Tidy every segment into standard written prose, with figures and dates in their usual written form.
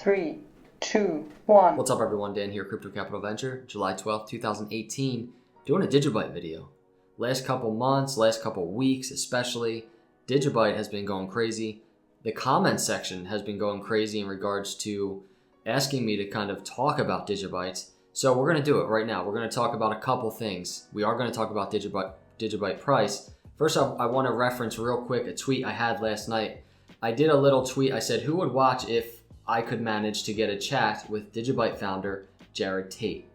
3, 2, 1. What's up everyone, Dan here, Crypto Capital Venture, July 12th, 2018, doing a Digibyte video. Last couple months, last couple weeks especially, Digibyte has been going crazy. The comment section has been going crazy in regards to asking me to kind of talk about Digibyte. So we're going to do it right now. We're going to talk about a couple things. We are going to talk about Digibyte Price. First off, I want to reference real quick a tweet I had last night. I did a little tweet. I said, who would watch if I could manage to get a chat with Digibyte founder Jared Tate?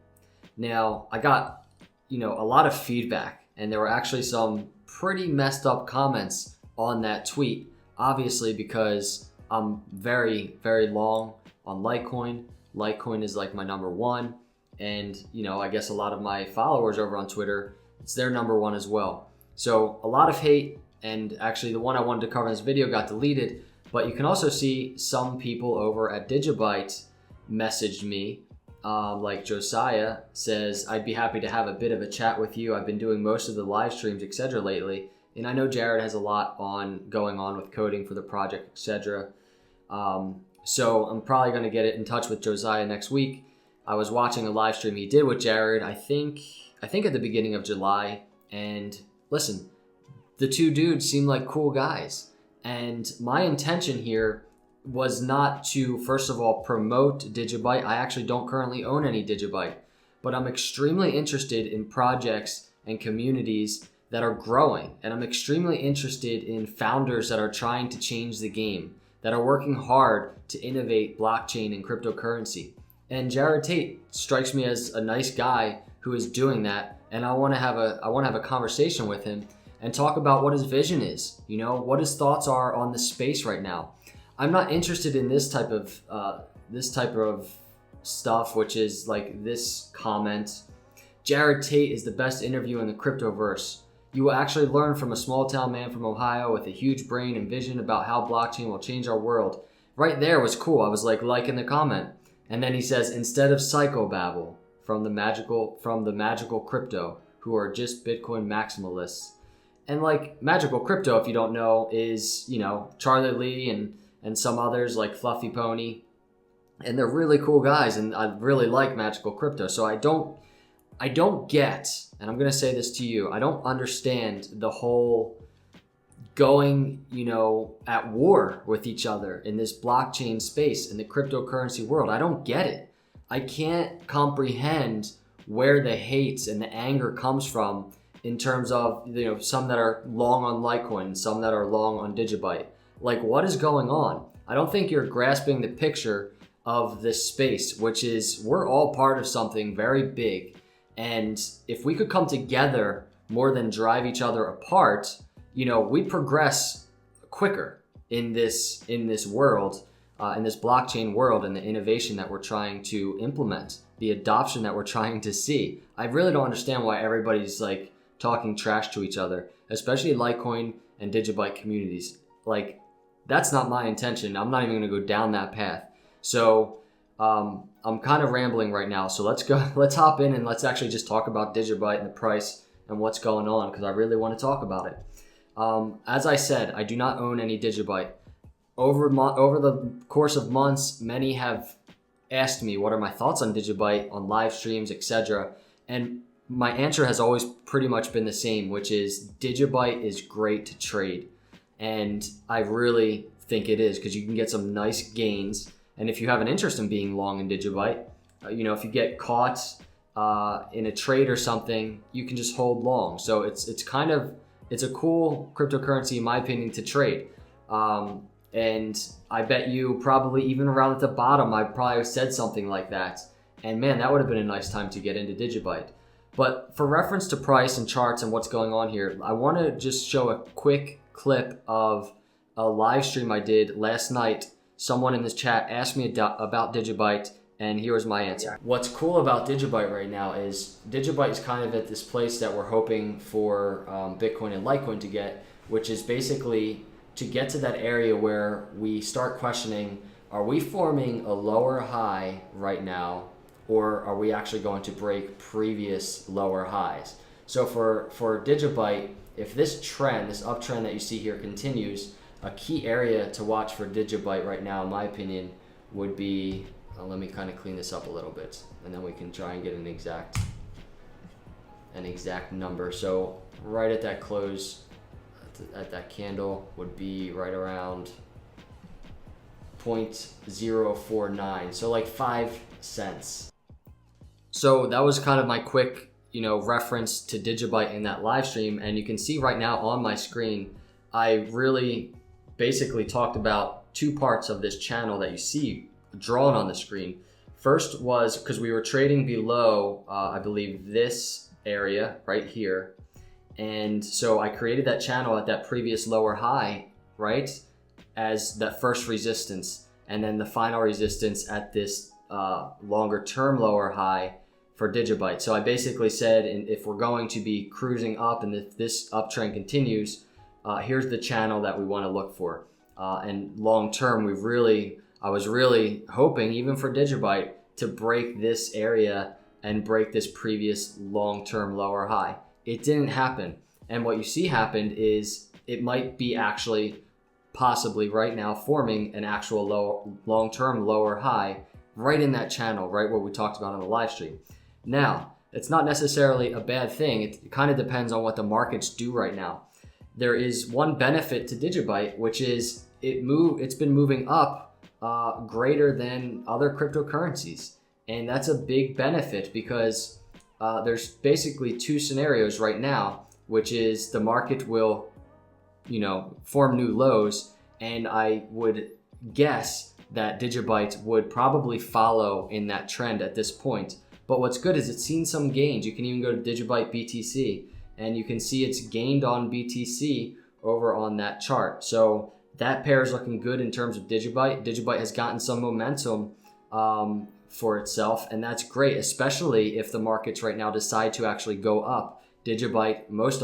Now, I got, a lot of feedback, and there were actually some pretty messed up comments on that tweet, obviously because I'm very, very long on Litecoin. Litecoin is like my number one, and I guess a lot of my followers over on Twitter, it's their number one as well. So a lot of hate, and actually the one I wanted to cover in this video got deleted, but you can also see some people over at Digibyte messaged me, like Josiah says, I'd be happy to have a bit of a chat with you. I've been doing most of the live streams, etc. lately, and I know Jared has a lot going on with coding for the project, etc. So I'm probably going to get in touch with Josiah next week. I was watching a live stream he did with Jared, I think at the beginning of July, and listen, the two dudes seem like cool guys. And my intention here was not to, first of all, promote Digibyte. I actually don't currently own any Digibyte, but I'm extremely interested in projects and communities that are growing. And I'm extremely interested in founders that are trying to change the game, that are working hard to innovate blockchain and cryptocurrency. And Jared Tate strikes me as a nice guy who is doing that. And I want to have a conversation with him and talk about what his vision is, what his thoughts are on the space right now. I'm not interested in this type of stuff, which is like this comment. Jared Tate is the best interview in the cryptoverse. You will actually learn from a small town man from Ohio with a huge brain and vision about how blockchain will change our world. Right there was cool. I was liking the comment. And then he says, instead of psychobabble from the magical crypto, who are just Bitcoin maximalists. And magical crypto, if you don't know, is, Charlie Lee and some others like Fluffy Pony. And they're really cool guys, and I really like magical crypto. So I don't get, and I'm going to say this to you, I don't understand the whole going, at war with each other in this blockchain space, in the cryptocurrency world. I don't get it. I can't comprehend where the hate and the anger comes from in terms of, some that are long on Litecoin, some that are long on Digibyte. What is going on? I don't think you're grasping the picture of this space, which is we're all part of something very big. And if we could come together more than drive each other apart, we progress quicker in this world, in this blockchain world, and the innovation that we're trying to implement, the adoption that we're trying to see. I really don't understand why everybody's talking trash to each other, especially Litecoin and Digibyte communities. That's not my intention. I'm not even going to go down that path. So I'm kind of rambling right now. So let's hop in and let's actually just talk about Digibyte and the price and what's going on, because I really want to talk about it. As I said, I do not own any Digibyte. Over the course of months, many have asked me what are my thoughts on Digibyte, on live streams, etc. And my answer has always pretty much been the same, which is Digibyte is great to trade. And I really think it is, because you can get some nice gains. And if you have an interest in being long in Digibyte, if you get caught in a trade or something, you can just hold long. So it's a cool cryptocurrency, in my opinion, to trade. And I bet you probably even around at the bottom, I probably said something like that. And man, that would have been a nice time to get into Digibyte. But for reference to price and charts and what's going on here, I want to just show a quick clip of a live stream I did last night. Someone in this chat asked me about Digibyte, and here was my answer. What's cool about Digibyte right now is Digibyte is kind of at this place that we're hoping for Bitcoin and Litecoin to get, which is basically to get to that area where we start questioning, are we forming a lower high right now, or are we actually going to break previous lower highs? So for Digibyte, if this trend, this uptrend that you see here continues, a key area to watch for Digibyte right now, in my opinion, would be, let me kind of clean this up a little bit, and then we can try and get an exact number. So right at that close, at that candle would be right around 0.049, so like 5 cents. So that was kind of my quick, reference to Digibyte in that live stream. And you can see right now on my screen, I really basically talked about 2 parts of this channel that you see drawn on the screen. First was because we were trading below, I believe, this area right here. And so I created that channel at that previous lower high, right, as that first resistance. And then the final resistance at this longer term lower high for Digibyte. So I basically said, if we're going to be cruising up and if this uptrend continues, here's the channel that we want to look for. And long term, I was really hoping, even for Digibyte, to break this area and break this previous long-term lower high. It didn't happen. And what you see happened is it might be actually possibly right now forming an actual long-term lower high right in that channel, right where we talked about on the live stream. Now, it's not necessarily a bad thing. It kind of depends on what the markets do right now. There is one benefit to Digibyte, which is it's been moving up greater than other cryptocurrencies. And that's a big benefit because there's basically 2 scenarios right now, which is the market will, form new lows. And I would guess that Digibyte would probably follow in that trend at this point. But what's good is it's seen some gains. You can even go to Digibyte BTC and you can see it's gained on BTC over on that chart. So that pair is looking good in terms of Digibyte. Digibyte has gotten some momentum for itself, and that's great, especially if the markets right now decide to actually go up. Digibyte most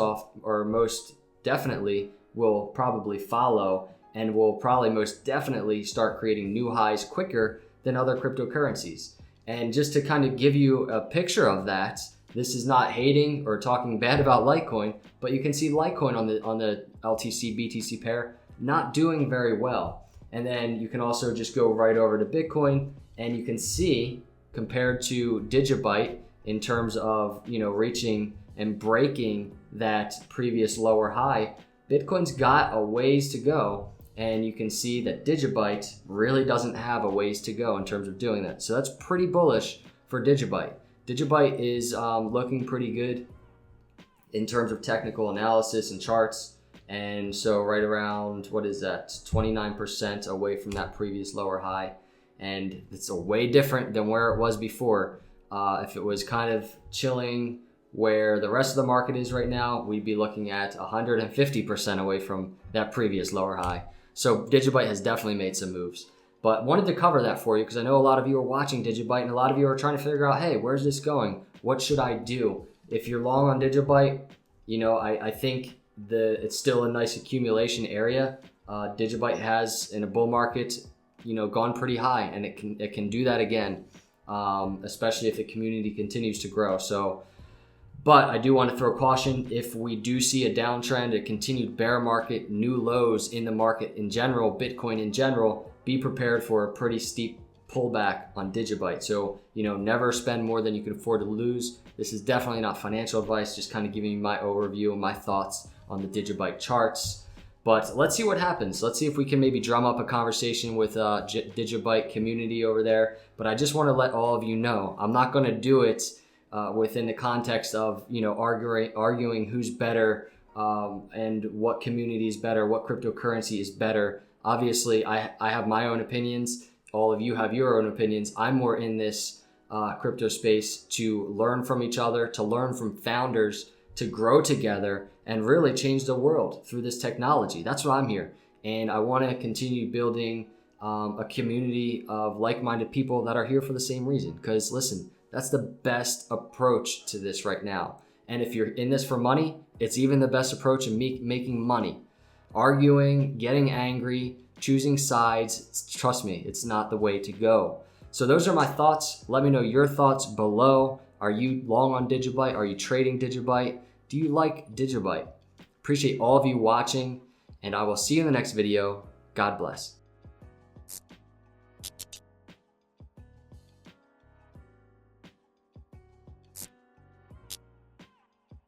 definitely will probably follow and will probably most definitely start creating new highs quicker than other cryptocurrencies. And just to kind of give you a picture of that, this is not hating or talking bad about Litecoin, but you can see Litecoin on the LTC BTC pair not doing very well. And then you can also just go right over to Bitcoin and you can see, compared to Digibyte in terms of, reaching and breaking that previous lower high, Bitcoin's got a ways to go. And you can see that Digibyte really doesn't have a ways to go in terms of doing that. So that's pretty bullish for Digibyte. Digibyte is looking pretty good in terms of technical analysis and charts. And so right around, what is that, 29% away from that previous lower high. And it's a way different than where it was before. If it was kind of chilling where the rest of the market is right now, we'd be looking at 150% away from that previous lower high. So Digibyte has definitely made some moves. But wanted to cover that for you because I know a lot of you are watching Digibyte and a lot of you are trying to figure out, hey, where's this going? What should I do? If you're long on Digibyte, I think it's still a nice accumulation area. Digibyte has, in a bull market, gone pretty high, and it can do that again, especially if the community continues to grow. So, but I do want to throw caution. If we do see a downtrend, a continued bear market, new lows in the market in general, Bitcoin in general, be prepared for a pretty steep pullback on Digibyte. So, never spend more than you can afford to lose. This is definitely not financial advice, just kind of giving you my overview and my thoughts on the Digibyte charts. But let's see what happens. Let's see if we can maybe drum up a conversation with Digibyte community over there. But I just want to let all of you know, I'm not going to do it within the context of arguing who's better and what community is better, what cryptocurrency is better. Obviously, I have my own opinions. All of you have your own opinions. I'm more in this crypto space to learn from each other, to learn from founders, to grow together and really change the world through this technology. That's why I'm here. And I want to continue building a community of like-minded people that are here for the same reason. Because listen, that's the best approach to this right now. And if you're in this for money, it's even the best approach in making money. Arguing, getting angry, choosing sides, trust me, it's not the way to go. So those are my thoughts. Let me know your thoughts below. Are you long on Digibyte? Are you trading Digibyte? Do you like Digibyte? Appreciate all of you watching, and I will see you in the next video. God bless.